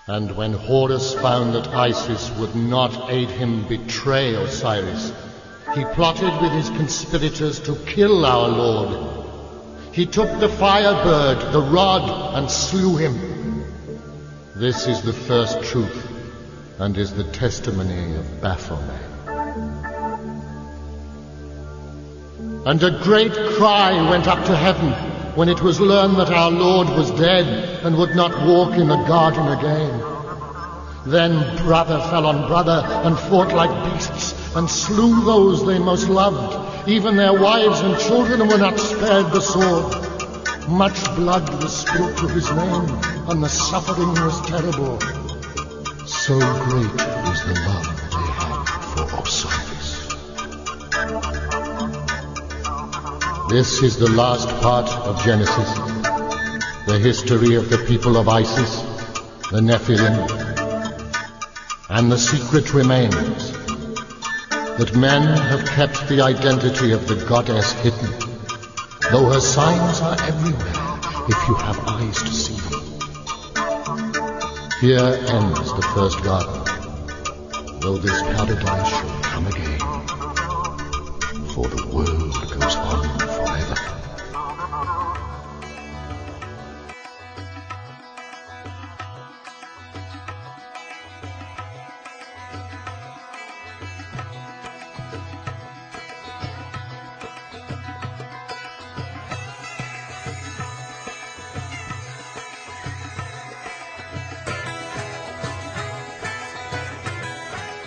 And when Horus found that Isis would not aid him betray Osiris, he plotted with his conspirators to kill our Lord. He took the firebird, the rod, and slew him. This is the first truth, and is the testimony of Baphomet. And a great cry went up to heaven when it was learned that our Lord was dead and would not walk in the garden again. Then brother fell on brother and fought like beasts and slew those they most loved. Even their wives and children were not spared the sword. Much blood was spilt to his name, and the suffering was terrible. So great was the love they had for Osiris. This is the last part of Genesis, the history of the people of Isis, the Nephilim. And the secret remains, that men have kept the identity of the goddess hidden, though her signs are everywhere if you have eyes to see them. Here ends the first garden, though this paradise shall come again, for the world goes on forever.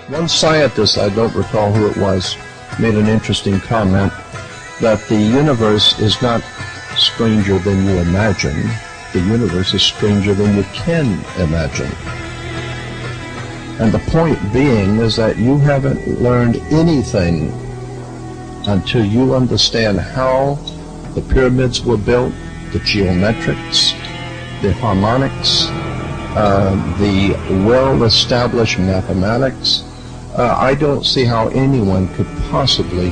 One scientist, I don't recall who it was, made an interesting comment that the universe is not stranger than you imagine. The universe is stranger than you can imagine. And the point being is that you haven't learned anything until you understand how the pyramids were built, the geometrics, the harmonics, the well-established mathematics. I don't see how anyone could possibly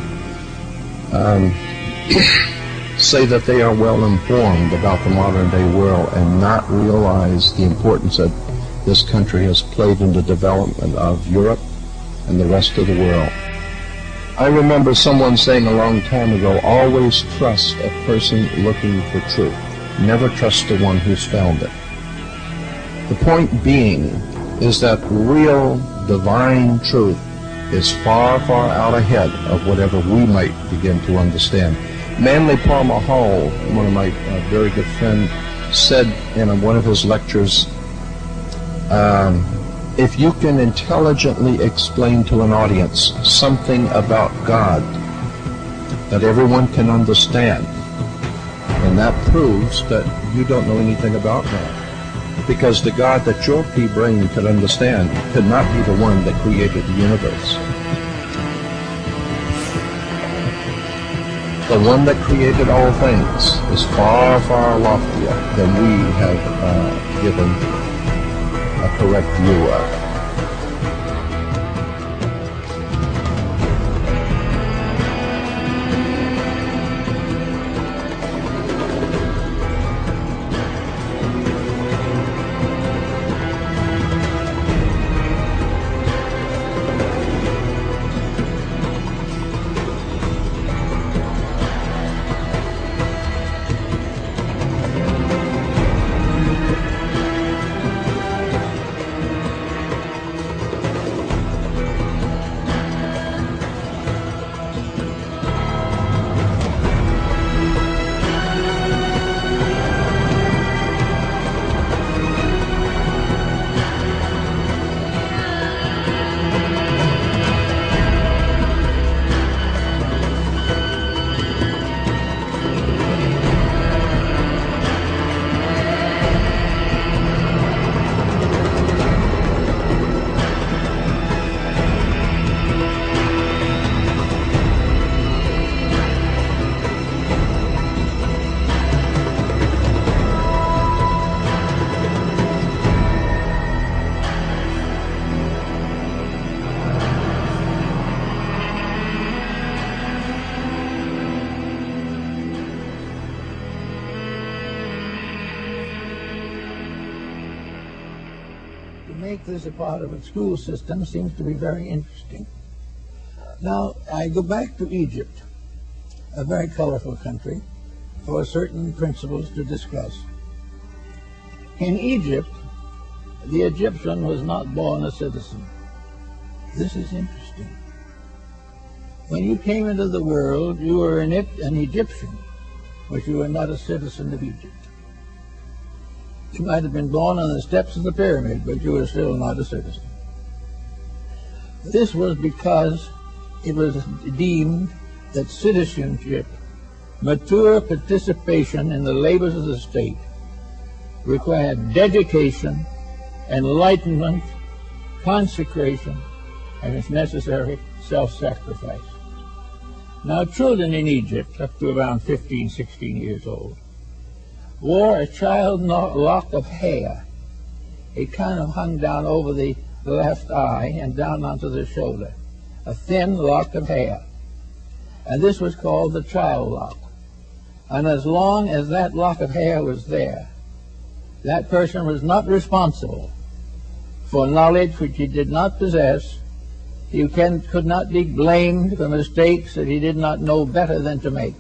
say that they are well informed about the modern day world and not realize the importance that this country has played in the development of Europe and the rest of the world. I remember someone saying a long time ago, always trust a person looking for truth. Never trust the one who's found it. The point being is that real divine truth is far, far out ahead of whatever we might begin to understand. Manly Palmer Hall, one of my very good friends, said in one of his lectures, if you can intelligently explain to an audience something about God that everyone can understand, and that proves that you don't know anything about God. Because the God that your pea brain could understand could not be the one that created the universe. The one that created all things is far, far loftier than we have given a correct view of. make this a part of a school system seems to be very interesting. Now, I go back to Egypt, a very colorful country, for certain principles to discuss. In Egypt, the Egyptian was not born a citizen. This is interesting. When you came into the world, you were an Egyptian, but you were not a citizen of Egypt. You might have been born on the steps of the pyramid, but you were still not a citizen. This was because it was deemed that citizenship, mature participation in the labors of the state, required dedication, enlightenment, consecration, and, if necessary, self-sacrifice. Now, children in Egypt, up to around 15, 16 years old, wore a child lock of hair. It kind of hung down over the left eye and down onto the shoulder, a thin lock of hair. And this was called the child lock. And as long as that lock of hair was there, that person was not responsible for knowledge which he did not possess. He could not be blamed for mistakes that he did not know better than to make.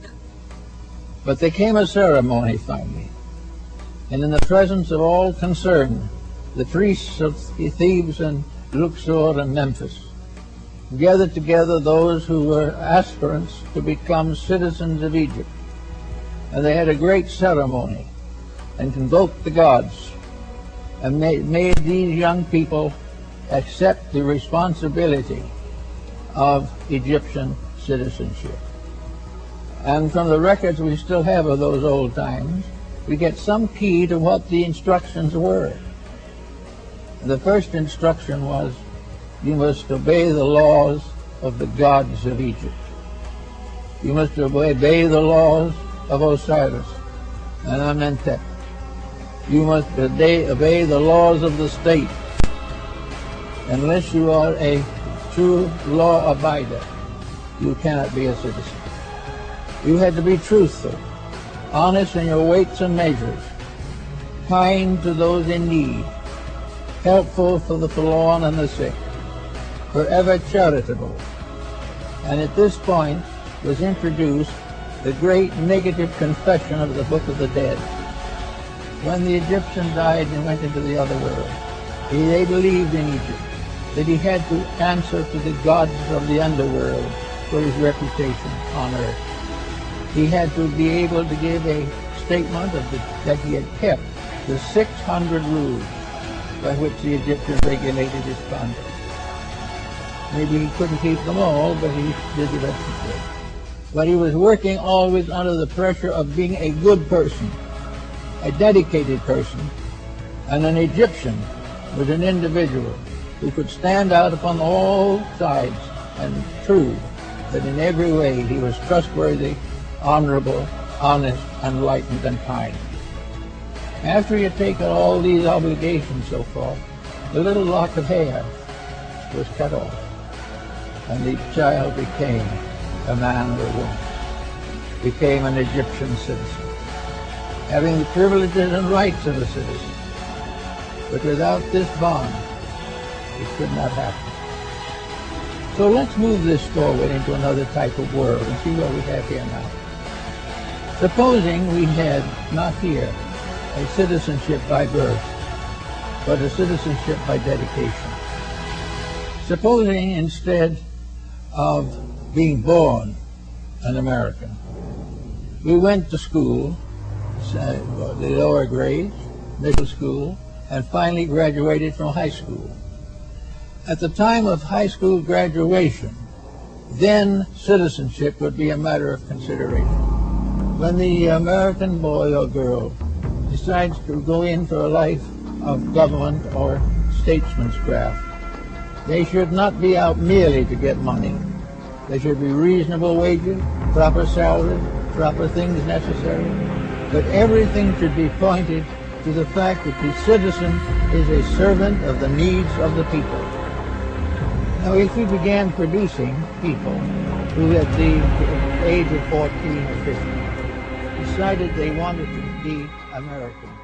But there came a ceremony finally, and in the presence of all concerned, the priests of Thebes and Luxor and Memphis gathered together those who were aspirants to become citizens of Egypt. And they had a great ceremony and convoked the gods and made these young people accept the responsibility of Egyptian citizenship. And from the records we still have of those old times, we get some key to what the instructions were. The first instruction was, you must obey the laws of the gods of Egypt. You must obey the laws of Osiris and Amenhotep. You must obey the laws of the state. Unless you are a true law abider, you cannot be a citizen. You had to be truthful, honest in your weights and measures, kind to those in need, helpful for the forlorn and the sick, forever charitable. And at this point was introduced the great negative confession of the Book of the Dead. When the Egyptian died and went into the other world, they believed in Egypt that he had to answer to the gods of the underworld for his reputation on earth. He had to be able to give a statement that he had kept the 600 rules by which the Egyptians regulated his conduct. Maybe he couldn't keep them all, but he did the best he could. But he was working always under the pressure of being a good person, a dedicated person, and an Egyptian was an individual who could stand out upon all sides and prove that in every way he was trustworthy, honorable, honest, enlightened, and kind. After he had taken all these obligations so far, the little lock of hair was cut off, and the child became a man or a woman, became an Egyptian citizen, having the privileges and rights of a citizen. But without this bond, it could not happen. So let's move this forward into another type of world and see what we have here now. Supposing we had not here a citizenship by birth, but a citizenship by dedication. Supposing instead of being born an American, we went to school, the lower grades, middle school, and finally graduated from high school. At the time of high school graduation, then citizenship would be a matter of consideration. When the American boy or girl decides to go in for a life of government or statesmancraft, they should not be out merely to get money. There should be reasonable wages, proper salary, proper things necessary, but everything should be pointed to the fact that the citizen is a servant of the needs of the people. Now, if we began producing people who at the age of 14 or 15 decided they wanted to be Americans,